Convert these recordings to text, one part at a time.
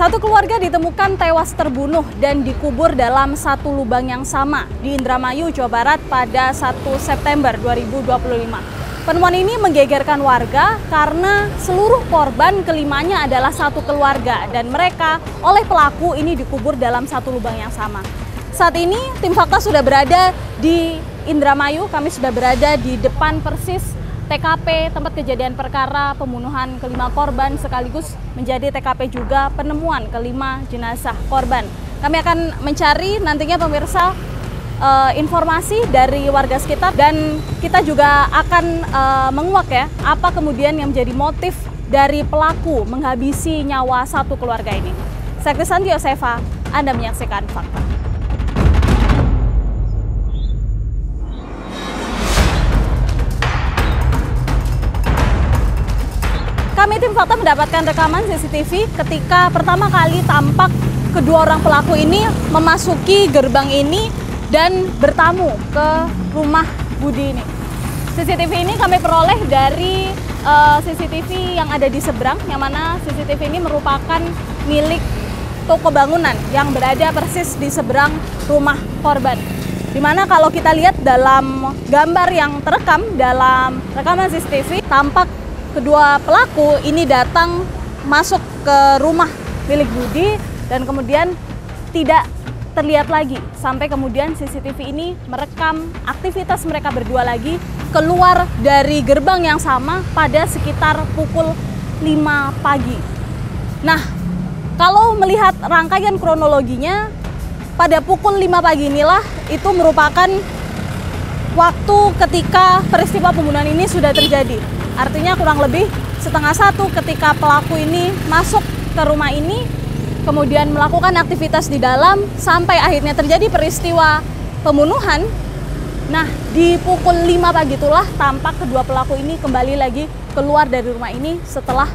Satu keluarga ditemukan tewas terbunuh dan dikubur dalam satu lubang yang sama di Indramayu, Jawa Barat pada 1 September 2025. Penemuan ini menggegerkan warga karena seluruh korban kelimanya adalah satu keluarga dan mereka oleh pelaku ini dikubur dalam satu lubang yang sama. Saat ini tim Fakta sudah berada di Indramayu, kami sudah berada di depan persis TKP tempat kejadian perkara pembunuhan kelima korban sekaligus menjadi TKP juga penemuan kelima jenazah korban. Kami akan mencari nantinya pemirsa informasi dari warga sekitar dan kita juga akan menguak ya apa kemudian yang menjadi motif dari pelaku menghabisi nyawa satu keluarga ini. Saya Krisanti Yosefa, Anda menyaksikan Fakta. Kami tim Fakta mendapatkan rekaman CCTV ketika pertama kali tampak kedua orang pelaku ini memasuki gerbang ini dan bertamu ke rumah Budi ini. CCTV ini kami peroleh dari CCTV yang ada di seberang, yang mana CCTV ini merupakan milik toko bangunan yang berada persis di seberang rumah korban. Dimana kalau kita lihat dalam gambar yang terekam dalam rekaman CCTV, tampak kedua pelaku ini datang masuk ke rumah milik Budi dan kemudian tidak terlihat lagi sampai kemudian CCTV ini merekam aktivitas mereka berdua lagi keluar dari gerbang yang sama pada sekitar pukul 5 pagi. Nah, kalau melihat rangkaian kronologinya, pada pukul 5 pagi inilah itu merupakan waktu ketika peristiwa pembunuhan ini sudah terjadi. Artinya kurang lebih setengah satu ketika pelaku ini masuk ke rumah ini, kemudian melakukan aktivitas di dalam sampai akhirnya terjadi peristiwa pembunuhan. Nah, di pukul 5 pagi itulah tampak kedua pelaku ini kembali lagi keluar dari rumah ini setelah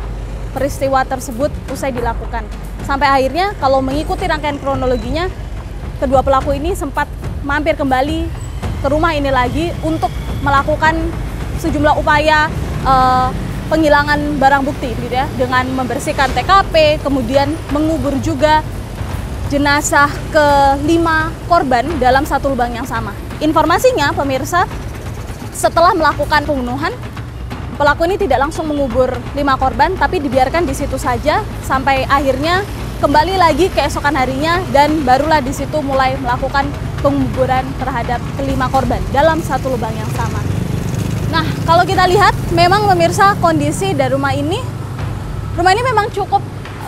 peristiwa tersebut usai dilakukan. Sampai akhirnya kalau mengikuti rangkaian kronologinya, kedua pelaku ini sempat mampir kembali ke rumah ini lagi untuk melakukan sejumlah upaya penghilangan barang bukti gitu ya, dengan membersihkan TKP, kemudian mengubur juga jenazah kelima korban dalam satu lubang yang sama. Informasinya pemirsa, setelah melakukan pembunuhan, pelaku ini tidak langsung mengubur 5 korban tapi dibiarkan di situ saja sampai akhirnya kembali lagi keesokan harinya dan barulah di situ mulai melakukan penguburan terhadap kelima korban dalam satu lubang yang sama. Nah, kalau kita lihat, memang pemirsa kondisi dari rumah ini memang cukup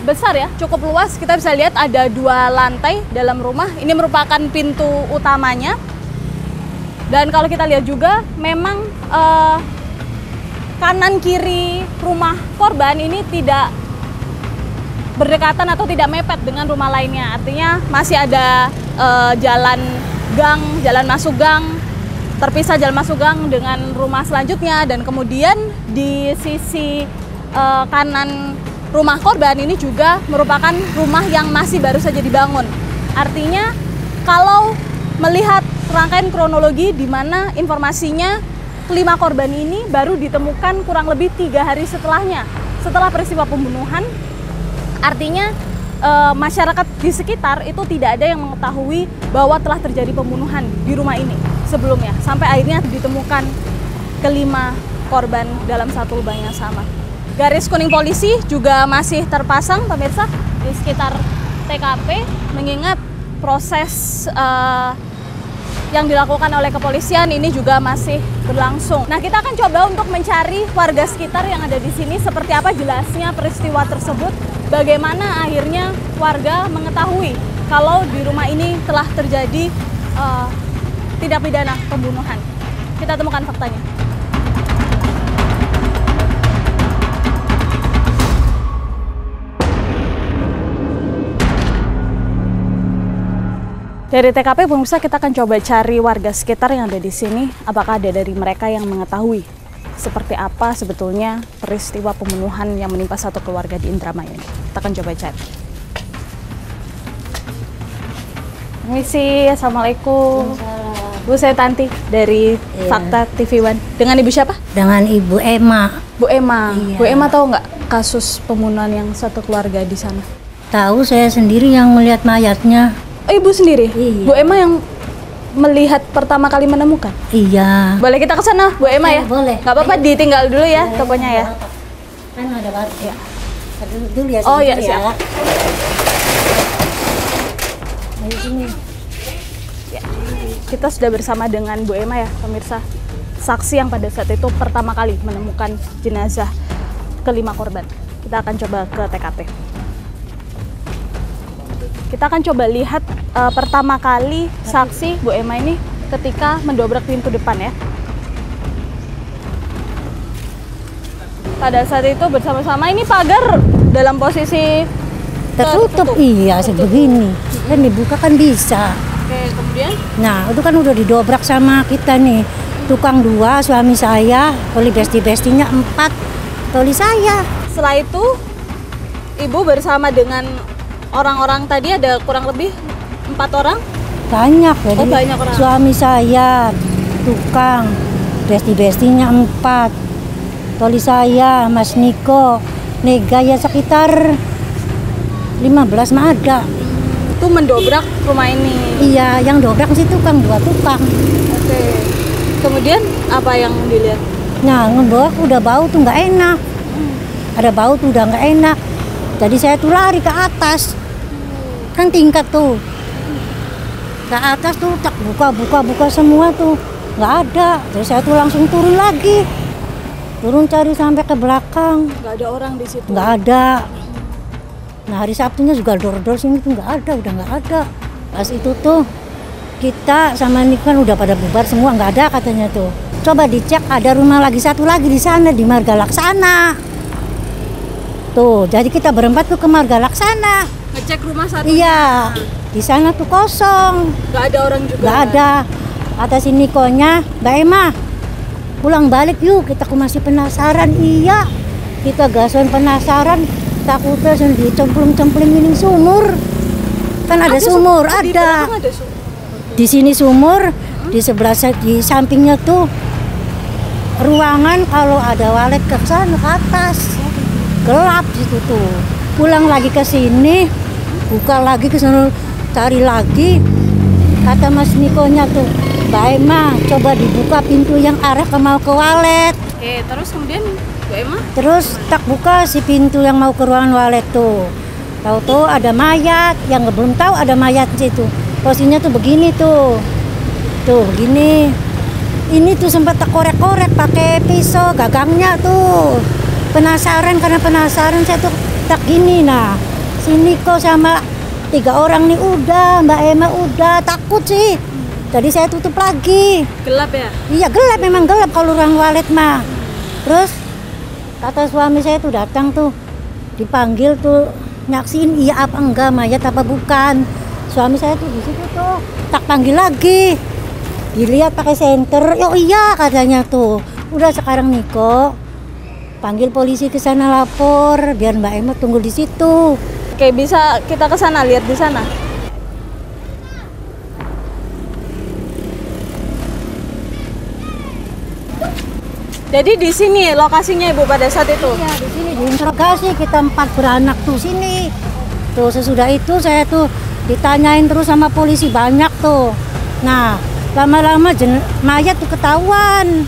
besar ya, cukup luas. Kita bisa lihat ada 2 lantai dalam rumah. Ini merupakan pintu utamanya. Dan kalau kita lihat juga, memang kanan kiri rumah korban ini tidak berdekatan atau tidak mepet dengan rumah lainnya. Artinya masih ada jalan gang, jalan masuk gang, terpisah jalan masuk gang dengan rumah selanjutnya, dan kemudian di sisi kanan rumah korban ini juga merupakan rumah yang masih baru saja dibangun. Artinya kalau melihat rangkaian kronologi di mana informasinya kelima korban ini baru ditemukan kurang lebih 3 hari setelahnya, setelah peristiwa pembunuhan, artinya masyarakat di sekitar itu tidak ada yang mengetahui bahwa telah terjadi pembunuhan di rumah ini sebelumnya, sampai akhirnya ditemukan kelima korban dalam satu lubang yang sama. Garis kuning polisi juga masih terpasang pemirsa di sekitar TKP, mengingat proses yang dilakukan oleh kepolisian ini juga masih berlangsung. Nah, kita akan coba untuk mencari warga sekitar yang ada di sini seperti apa jelasnya peristiwa tersebut, bagaimana akhirnya warga mengetahui kalau di rumah ini telah terjadi tindak pidana pembunuhan. Kita temukan faktanya. Dari TKP pemirsa, kita akan coba cari warga sekitar yang ada di sini. Apakah ada dari mereka yang mengetahui seperti apa sebetulnya peristiwa pembunuhan yang menimpa satu keluarga di Indramayu. Kita akan coba cari. Permisi, Assalamualaikum. Bu, saya Tanti dari Fakta TV One. Dengan Ibu siapa? Dengan Ibu Emma. Bu Emma. Iya. Bu Emma tahu nggak kasus pembunuhan yang satu keluarga di sana? Tahu, saya sendiri yang melihat mayatnya. Oh, Ibu sendiri? Iya. Bu Emma yang melihat pertama kali menemukan? Iya. Boleh kita ke sana, Bu Emma ya? Boleh. Nggak apa-apa, ditinggal dulu ya tokonya ya. Kan ada batu ya. Dulu ya. Oh iya, siap. Ayo sini. Ya. Kita sudah bersama dengan Bu Emma ya, pemirsa. Saksi yang pada saat itu pertama kali menemukan jenazah kelima korban. Kita akan coba ke TKP. Kita akan coba lihat pertama kali saksi Bu Emma ini ketika mendobrak pintu depan ya. Pada saat itu bersama-sama, ini pagar dalam posisi Tertutup. Iya, sebegini. Kan dibuka kan bisa. Oke, kemudian? Nah, itu kan udah didobrak sama kita nih. Tukang 2, suami saya, toli besti-bestinya 4, toli saya. Setelah itu, Ibu bersama dengan orang-orang tadi ada kurang lebih 4 orang? Banyak. Jadi Oh, banyak orang. Suami saya, tukang, besti-bestinya 4, toli saya, Mas Niko, Nega ya sekitar 15 mah ada. Itu mendobrak rumah ini. Iya, yang dobrak sih tukang, 2 tukang. Oke. Kemudian apa yang dilihat? Nah, ngedobrak udah bau tuh nggak enak. Ada bau tuh udah nggak enak. Jadi saya tuh lari ke atas. Kan tingkat tuh. Ke atas tuh tak buka semua tuh. Nggak ada. Jadi saya tuh langsung turun lagi. Turun cari sampai ke belakang. Nggak ada orang di situ. Nggak ada. Nah, hari Sabtunya juga dor-dor sini tuh nggak ada, udah nggak ada. Pas itu tuh kita sama Nik kan udah pada bubar semua, nggak ada katanya tuh. Coba dicek, ada rumah lagi satu lagi di sana di Marga Laksana. Tuh, jadi kita berempat tuh ke Marga Laksana. Ngecek rumah satu. Iya, di sana tuh kosong, Nggak ada orang juga. nggak ada. Kata si Nikonya, Mbak Emma, pulang balik yuk, kita masih penasaran. Iya, kita gasan penasaran. Takutnya sendiri cemplung-cemplung ini sumur. Kan ada sumur, Di ada. belakang ada sumur. Di sini sumur, di sebelah di sampingnya tuh ruangan, kalau ada walet ke sana ke atas. Gelap situ tuh. Pulang lagi ke sini, buka lagi ke sana, cari lagi. Kata Mas Nikonya tuh, Mbak Emma, coba dibuka pintu yang arah mau ke walet. Oke, terus kemudian Bu Emma? Terus tak buka si pintu yang mau ke ruangan walet tuh. Tahu-tahu ada mayat, yang belum tahu ada mayat situ. Posisinya tuh begini tuh. Tuh begini. Ini tuh sempat tak korek-korek pakai pisau gagangnya tuh. Penasaran, karena penasaran saya tuh tak gini. Nah, sini kok sama 3 orang nih udah, Mbak Emma udah, takut sih. Jadi saya tutup lagi. Gelap ya? Iya, gelap, memang gelap kalau ruang walet mah. Terus kata suami saya tuh datang tuh, dipanggil tuh, nyaksiin iya apa enggak, mayat apa bukan. Suami saya tuh di situ tuh, tak panggil lagi, dilihat pakai senter. Oh iya katanya tuh, udah sekarang Niko panggil polisi ke sana lapor, biar Mbak Emma tunggu di situ. Oke, bisa kita ke sana lihat di sana. Jadi di sini lokasinya Ibu pada saat itu? Iya, di sini diinterogasi, kita 4 beranak tuh sini. Tuh sesudah itu saya tuh ditanyain terus sama polisi banyak tuh. Nah, lama-lama mayat tuh ketahuan.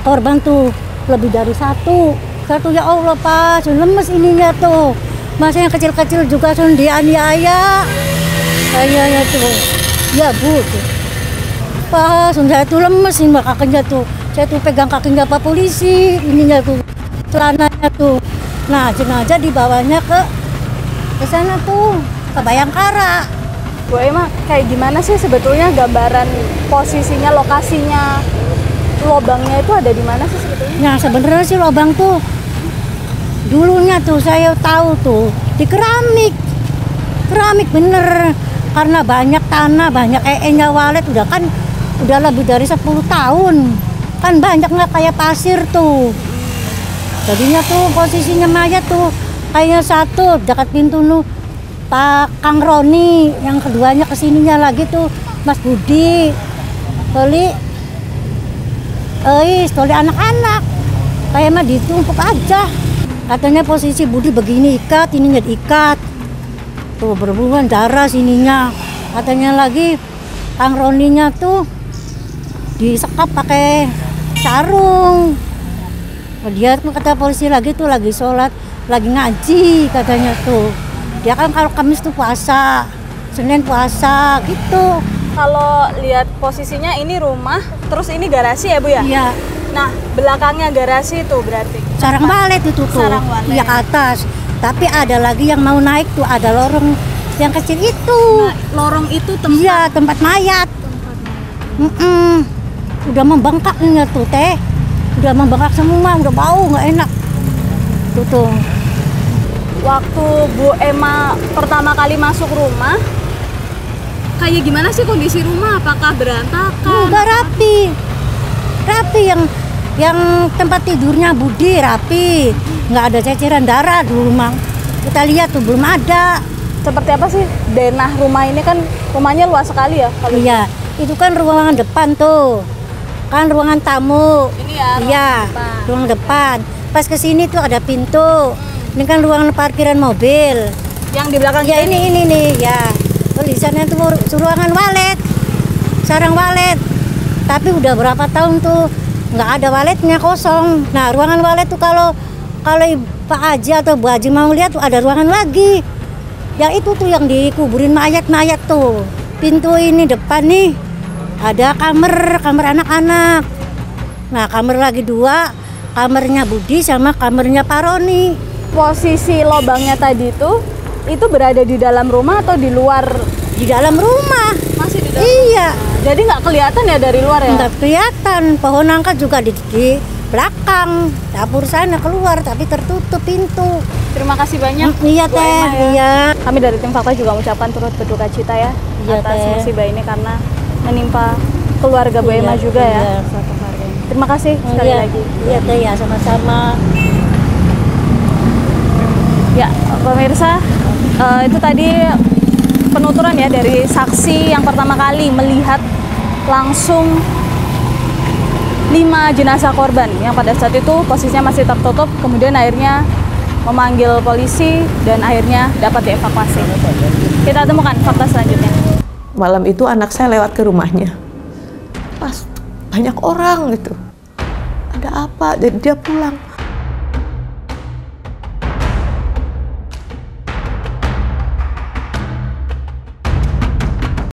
Korban tuh lebih dari 1. Satu, ya Allah Pak, lemes ininya tuh. Masa yang kecil-kecil juga dianiaya. Kayaknya tuh, ya Bu tuh. Pak, saya tuh lemes nih kakinya tuh. Saya tuh pegang kakinya Pak polisi, ininya tuh, celananya tuh. Nah, jenazah dibawanya ke sana tuh, ke Bayangkara. Bu Emma, kayak gimana sih sebetulnya gambaran posisinya, lokasinya, lubangnya itu ada di mana sih sebetulnya? Nah, sebenarnya sih lubang tuh dulunya tuh saya tahu tuh di keramik bener, karena banyak tanah, banyak nya walet udah lebih dari 10 tahun. Kan banyak nggak kayak pasir tuh. Jadinya tuh posisinya mayat tuh kayaknya satu dekat pintu nu Pak Kang Roni, yang keduanya kesininya lagi tuh Mas Budi. Toli anak-anak kayak mah ditumpuk aja. Katanya posisi Budi begini ikat, ininya diikat. Tuh berhubungan darah sininya. Katanya lagi Kang Roninya tuh disekap pakai sarung. Dia kata polisi lagi tuh lagi sholat, lagi ngaji katanya tuh. Dia kan kalau Kamis tuh puasa, Senin puasa gitu. Kalau lihat posisinya ini rumah, terus ini garasi ya Bu ya? Iya. Nah, belakangnya garasi itu berarti? Sarang walet itu tuh. Sarang walet. Iya ke atas. Tapi ada lagi yang mau naik tuh, ada lorong yang kecil itu. Nah, lorong itu tempat? Iya, tempat mayat. Udah membengkak nih tuh teh. Udah membengkak semua, udah bau, nggak enak. Tuh. Waktu Bu Emma pertama kali masuk rumah, kayak gimana sih kondisi rumah? Apakah berantakan? Udah rapi. Rapi yang tempat tidurnya Budi rapi. Nggak ada ceceran darah dulu, Mang. Kita lihat tuh belum ada. Seperti apa sih denah rumah ini, kan rumahnya luas sekali ya? Kalau Iya, itu kan ruangan depan tuh. Kan ruangan tamu. ini ya, Iya, ruang depan. Pas ke sini tuh ada pintu. Ini kan ruangan parkiran mobil. yang di belakang Ya kita ini nih ya. Tulisannya tuh ruangan walet. Sarang walet. Tapi udah berapa tahun tuh nggak ada waletnya, kosong. Nah, ruangan walet tuh kalau Pak Haji atau Bu Haji mau lihat tuh ada ruangan lagi. Yang itu tuh yang dikuburin mayat-mayat tuh. Pintu ini depan nih ada kamar anak-anak. Nah, kamar lagi 2, kamarnya Budi sama kamarnya Pak Roni. Posisi lobangnya tadi itu berada di dalam rumah atau di luar? Di dalam rumah. Masih di dalam? Iya, Jadi nggak kelihatan ya dari luar ya? nggak kelihatan. Pohon nangka juga di belakang. Dapur sana keluar tapi tertutup pintu. Terima kasih banyak. Iya Bu teh, Emma, ya. iya. Kami dari tim Fakta juga mengucapkan turut berduka cita ya Iya, atas Teh. musibah ini karena menimpa keluarga Bu Iya, Emma juga ya. iya. Suatu hari. Terima kasih sekali Iya, lagi. iya teh ya sama-sama. Ya, pemirsa, itu tadi penuturan ya dari saksi yang pertama kali melihat langsung 5 jenazah korban yang pada saat itu posisinya masih tertutup, kemudian akhirnya memanggil polisi dan akhirnya dapat dievakuasi. Kita temukan fakta selanjutnya. Malam itu anak saya lewat ke rumahnya. Pas banyak orang gitu. Ada apa? Jadi dia pulang.